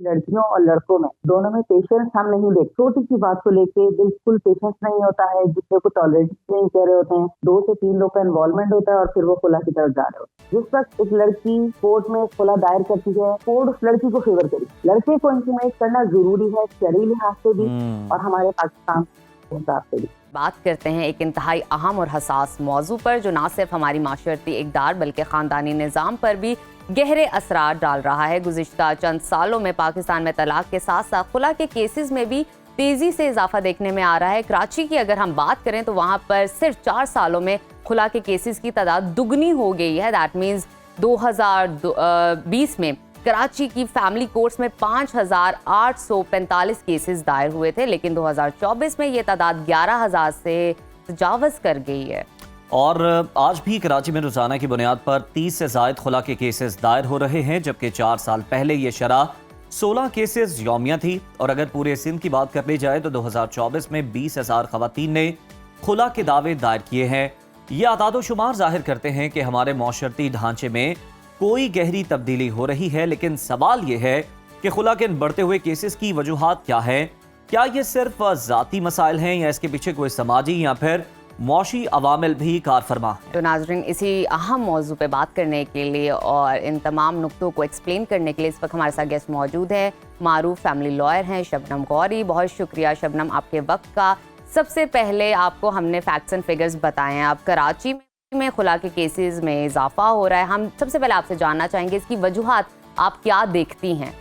लड़कियों और लड़कों में दोनों में पेशेंस हम नहीं देख, छोटी सी बात को लेके बिल्कुल पेशेंस नहीं होता है, दूसरे को टॉलरेट नहीं कर रहे होते हैं, 2 से 3 लोग का इन्वॉल्वमेंट होता है और फिर वो खुला की तरफ जा रहे होते हैं। जिस वक्त एक लड़की कोर्ट में खुला दायर करती है, कोर्ट उस लड़की को फेवर करी, लड़के को इंटीमेट करना जरूरी है शरई लिहाज से भी और हमारे पाकिस्तान के हिसाब से भी। बात करते हैं एक इंतहाई अहम और हसास मौजू पर जो ना सिर्फ हमारी माशरती इक़दार बल्कि ख़ानदानी निज़ाम पर भी गहरे असरार डाल रहा है। गुज़िश्ता चंद सालों में पाकिस्तान में तलाक के साथ साथ खुला के केसेस में भी तेज़ी से इजाफा देखने में आ रहा है। कराची की अगर हम बात करें तो वहाँ पर सिर्फ 4 सालों में खुला के केसेस की तादाद दुगनी हो गई है। दैट मीन्स 2020 में कराची की फैमिली कोर्ट्स में 5,845 केसेस दायर हुए थे, लेकिन 2024 में ये तादाद 11,000 से तजावज़ कर गई है। और आज भी कराची में रोजाना की बुनियाद पर 30 से ज़ायद खुला के केसेस दायर हो रहे हैं, जबकि 4 साल पहले ये शरह 16 केसेस यौमिया थी। और अगर पूरे सिंध की बात कर ली जाए तो 2024 में 20,000 खवातीन ने खुला के दावे दायर किए हैं। ये आदादो शुमार जाहिर करते हैं कि हमारे मौशरती ढांचे में कोई गहरी तब्दीली हो रही है, लेकिन सवाल यह है कि खुला के बढ़ते हुए केसेस की वजूहात क्या है? क्या ये सिर्फ ज़ाती मसाइल हैं या इसके पीछे कोई समाजी या फिर मौशी अवामिल भी कार फरमा है? तो नाज़रीन, इसी अहम मौजू पे बात करने के लिए और इन तमाम नुक्तों को एक्सप्लेन करने के लिए इस वक्त हमारे साथ गेस्ट मौजूद हैं। मारूफ फैमिली लॉयर हैं शबनम गौरी। बहुत शुक्रिया शबनम आपके वक्त का। सबसे पहले आपको हमने फैक्ट्स एंड फिगर्स बताए हैं। अब कराची में खुला के केसेस में इजाफा हो रहा है। हम सबसे पहले आपसे जानना चाहेंगे इसकी वजूहात आप क्या देखती हैं?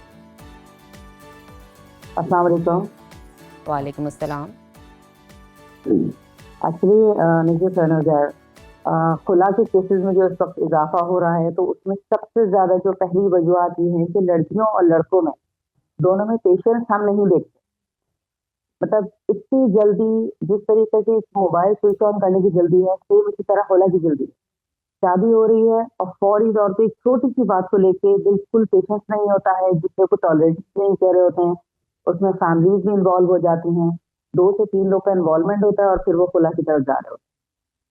अस्सलाम वालेकुम। वालेकुम अस्सलाम। एक्चुअली खुला के केसेस में जो इस वक्त इजाफा हो रहा है तो उसमें सबसे ज्यादा जो पहली वजूहत ये है कि लड़कियों और लड़कों में दोनों में पेशेंस हम नहीं देखते। मतलब इतनी जल्दी जिस तरीके से मोबाइल स्विच ऑन करने की जल्दी है, सेम इसी तरह खुला की जल्दी है। शादी हो रही है और फौरी तौर पे एक छोटी सी बात को लेके बिल्कुल पेशेंस नहीं होता है, दूसरे को टॉलरेट नहीं कर रहे होते हैं, उसमें फैमिलीज भी इन्वॉल्व हो जाती हैं, 2 से 3 लोग का इन्वॉल्वमेंट होता है और फिर वो खुला की तरफ जा रहे होते हैं।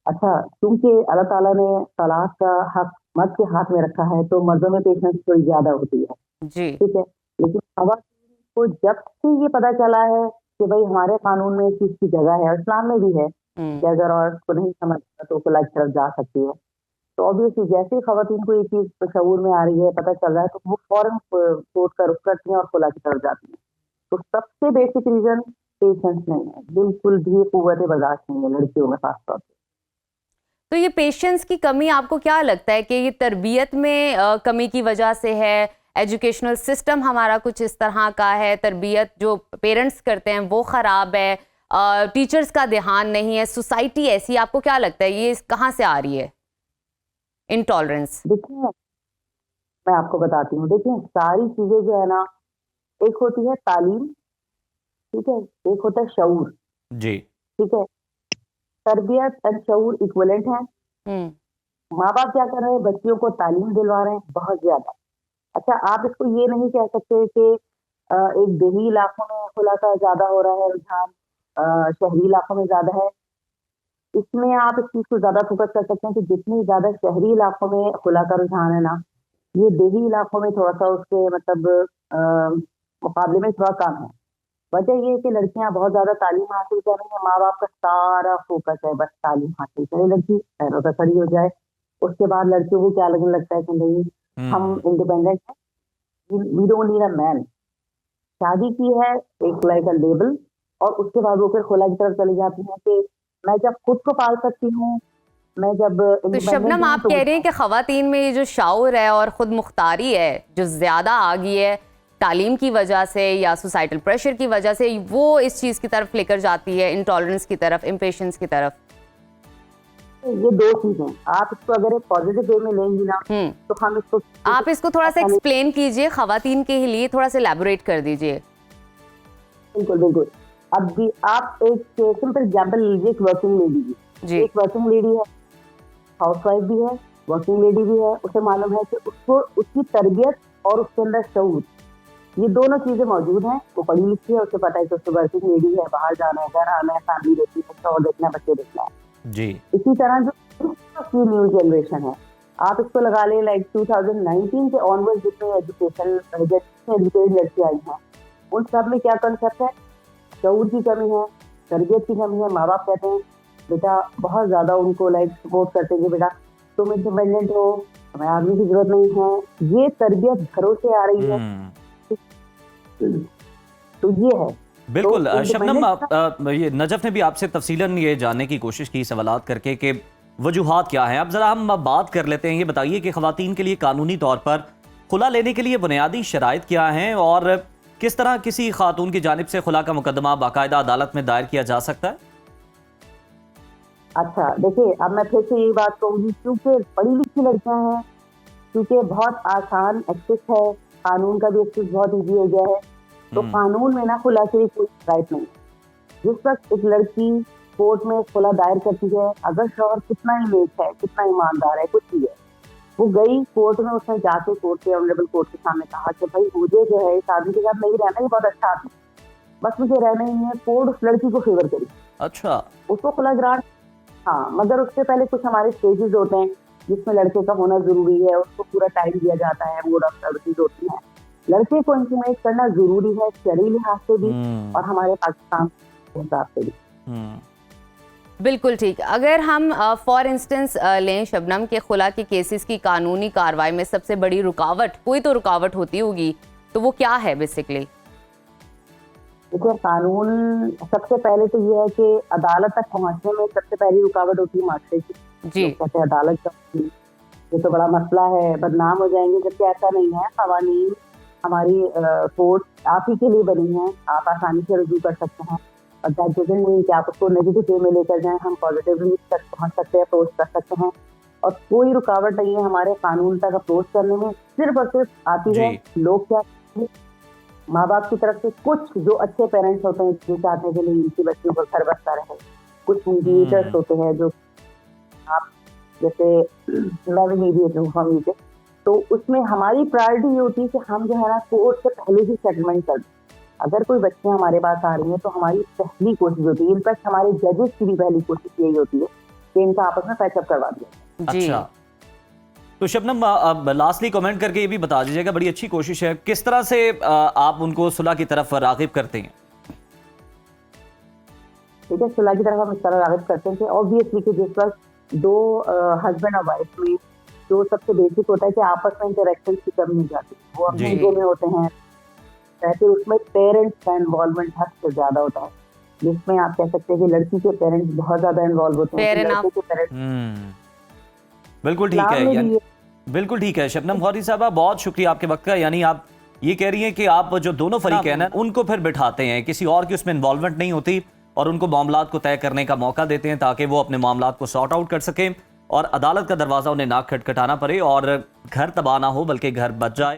अच्छा, क्योंकि अल्लाह ताला ने तलाक का हक मर्द के हाथ में रखा है तो मर्दों में पेशेंस थोड़ी ज्यादा होती है, जी ठीक है। लेकिन खवातीन को जब से ये पता चला है कि भाई हमारे कानून में इस चीज की जगह है, इस्लाम में भी है कि अगर औरत को नहीं समझता तो खुला की तरफ जा सकती है, तो ऑब्वियसली जैसे ही खवातीन को ये चीज शऊर में आ रही है, पता चल रहा है, तो वो फौरन कोर्ट का रुख करती हैं और खुला की तरफ जाती हैं। तो सबसे बेसिक रीजन पेशेंस नहीं है, बिल्कुल भी कुव्वत बर्दाश्त नहीं है लड़कियों में खासतौर पर। तो ये पेशेंस की कमी आपको क्या लगता है कि ये तरबियत में कमी की वजह से है? एजुकेशनल सिस्टम हमारा कुछ इस तरह का है, तरबियत जो पेरेंट्स करते हैं वो ख़राब है, टीचर्स का ध्यान नहीं है, सोसाइटी ऐसी, आपको क्या लगता है ये कहाँ से आ रही है इंटॉलरेंस? देखिए मैं आपको बताती हूँ, देखिए सारी चीजें जो है ना, एक होती है तालीम, ठीक है, एक होता है शऊर, जी। ठीक है। तरबियत और शऊर इक्विवेलेंट है। माँ बाप क्या कर रहे हैं, बच्चियों को तालीम दिलवा रहे हैं बहुत ज्यादा। अच्छा, आप इसको ये नहीं कह सकते कि एक देही इलाकों में खुला का ज्यादा हो रहा है रुझान, शहरी इलाकों में ज्यादा है। इसमें आप इस चीज को ज्यादा फोकस कर सकते हैं कि जितनी ज्यादा शहरी इलाकों में खुला का रुझान है ना, ये देही इलाकों में थोड़ा सा उसके मतलब मुकाबले में थोड़ा कम है। वजह ये है कि लड़कियां बहुत ज्यादा तालीम हासिल कर रही हैं, माँ बाप का सारा फोकस है बस तालीम हासिल करे लड़की, पैरों पर खड़ी हो जाए। उसके बाद लड़कियों को क्या लगने लगता है कि नहीं हम इंडिपेंडेंट हैं, we don't need a man. शादी की है एक लाइक अ लेबल, और उसके बाद वो फिर खुला की तरफ चली जाती है कि मैं जब खुद को पाल सकती हूँ, मैं जब तो शबनम, आप कह रहे हैं कि खवातीन में ये जो शऊर है और खुद मुख्तारी है जो ज्यादा आ गई है तालीम की वजह से या सोसाइटल प्रेशर की वजह से, वो इस चीज की तरफ लेकर जाती है, इंटॉलरेंस की तरफ, इम्पेशेंस की तरफ? ये दो चीजें आप इसको अगर एक पॉजिटिव वे में लेंगी ना तो हम इसको, आप इसको थोड़ा सा एक्सप्लेन कीजिए खवातीन के लिए, थोड़ा सा एलैबोरेट कर दीजिए। बिल्कुल बिल्कुल। अब भी आप एक सिंपल एग्जांपल लीजिए, एक वर्किंग लेडी की, एक वर्किंग लेडी है, हाउसवाइफ भी है, वर्किंग लेडी भी है, उसे मालूम है कि उसको उसकी तरबियत और उसके अंदर शऊर, ये दोनों चीजें मौजूद हैं। वो पढ़ी लिखी है, उसे पता है कि उसको वर्किंग लेडी है, बाहर जाना है, घर आना है, फैमिली देखनी है, और देखना है, बच्चे देखना है जी। इसी तरह जो न्यू जनरेशन है, आप इसको लगा लें लाइक 2019 से ऑनवर्ड जितने एजुकेटेड लड़की आई हैं, उन सब में क्या कंसेप्ट है, शऊर की कमी है, तरबियत की कमी है। माँ बाप कहते हैं बेटा, बहुत ज्यादा उनको लाइक सपोर्ट करते हैं कि बेटा तुम इंडिपेंडेंट हो, हमें आदमी की जरूरत नहीं है। ये तरबियत घरों से आ रही है, तो ये है। बिल्कुल। तो शबनम, ये नजफ ने भी आपसे तफसीलन ये जानने की कोशिश की सवालात करके कि वजूहात क्या हैं। अब जरा हम बात कर लेते हैं। ये बताइए कि खवातीन के लिए कानूनी तौर पर खुला लेने के लिए बुनियादी शराइत क्या हैं और किस तरह किसी खातून की जानिब से खुला का मुकदमा बाकायदा अदालत में दायर किया जा सकता है? अच्छा देखिए, अब मैं फिर से यही बात कहूंगी, क्योंकि पढ़ी लिखी लड़कियां हैं, क्योंकि बहुत आसान एक्सेस है, कानून का भी एक्सेस बहुत ईजी हो गया है, तो कानून में ना खुला के लिए कोई राइट नहीं। जिस वक्त एक लड़की कोर्ट में खुला दायर करती है, अगर शौहर कितना ही नेक है, कितना ईमानदार है, कुछ भी है, वो गई कोर्ट में, उसने जाके कोर्ट के ऑनरेबल कोर्ट के सामने कहा कि भाई मुझे जो है इस आदमी के साथ नहीं रहना, ये बहुत अच्छा आदमी, बस मुझे रहना ही नहीं है, कोर्ट उस लड़की को फेवर करी, अच्छा, उसको खुला ग्रांट। हाँ, मगर उससे पहले कुछ हमारे स्टेजेस होते हैं जिसमें लड़के का होना जरूरी है, उसको पूरा टाइम दिया जाता है, मोड ऑफ सर्विसेज होती है। लड़के को इंटीमेट करना जरूरी है, शरई लिहाज से भी और हमारे पाकिस्तान के हिसाब से भी। बिल्कुल ठीक। अगर हम फॉर इंस्टेंस लें शबनम के खुला के केसेस की कानूनी कार्रवाई में सबसे बड़ी रुकावट, कोई तो रुकावट होती होगी, तो वो क्या है बेसिकली? देखिए, कानून सबसे पहले तो ये है कि अदालत तक पहुंचने में सबसे पहली रुकावट होती है माशरे की। जी, कहते हैं अदालत का ये तो बड़ा मसला है, बदनाम हो जाएंगे, जबकि ऐसा नहीं है। कवानीन हमारी कोर्ट आप ही के लिए बनी है, आप आसानी से रुजू कर सकते हैं और दैट डजंट मीन कि आप उसको नेगेटिव वे में लेकर जाएं। हम पॉजिटिवली तक पहुंच सकते हैं, अप्रोच कर सकते हैं और कोई रुकावट नहीं है हमारे कानून तक अप्रोच करने में। सिर्फ और सिर्फ आती है लोग क्या, माँ बाप की तरफ से कुछ जो अच्छे पेरेंट्स होते हैं जो चाहते हैं कि नहीं इनकी बच्चियों को घर बसता रहे, कुछ मीडिएटर्स होते हैं जो आप जैसे मैं भी मीडिएटर हूँ हम नीचे, तो उसमें हमारी प्रायोरिटी ये होती है कि हम जो है ना कोर्ट से पहले ही सेटलमेंट कर दें। अगर कोई बच्चे हमारे पास आ रही हैं तो हमारी पहली कोशिश होती है, इनफैक्ट हमारे जजेस की भी पहली कोशिश यही होती है कि इनका आपस में पैचअप करवा दिया। अच्छा, तो शबनम अब लास्टली कमेंट करके ये भी बता दीजिएगा, बड़ी अच्छी कोशिश है, किस तरह से आप उनको सुलह की तरफ राग़िब करते हैं? ठीक है, सुलह की तरफ हम इस तरह राग़िब करते हैं कि ऑब्वियसली कि जिस वक्त दो हस्बैंड और वाइफ में जो सबसे बेसिक होता है कि आपस में इंटरेक्शन की कमी हो जाती है, वो अपने में होते हैं, फिर उसमें पेरेंट्स का इन्वॉल्वमेंट हद से ज्यादा होता है, जिसमें आप कह सकते हैं कि लड़की के पेरेंट्स बहुत ज्यादा इन्वॉल्व होते हैं, लड़के के पेरेंट्स। बिल्कुल ठीक है, बिल्कुल ठीक है। शबनम गौरी साहबा, बहुत शुक्रिया आपके वक्त का। यानी आप ये कह रही हैं कि आप जो दोनों फरीक हैं ना, उनको फिर बिठाते हैं, किसी और की उसमें इन्वॉल्वमेंट नहीं होती और उनको मामलात को तय करने का मौका देते हैं ताकि वो अपने मामलात को सॉर्ट आउट कर सकें और अदालत का दरवाजा उन्हें ना खटखटाना पड़े और घर तबाह ना हो बल्कि घर बच जाए।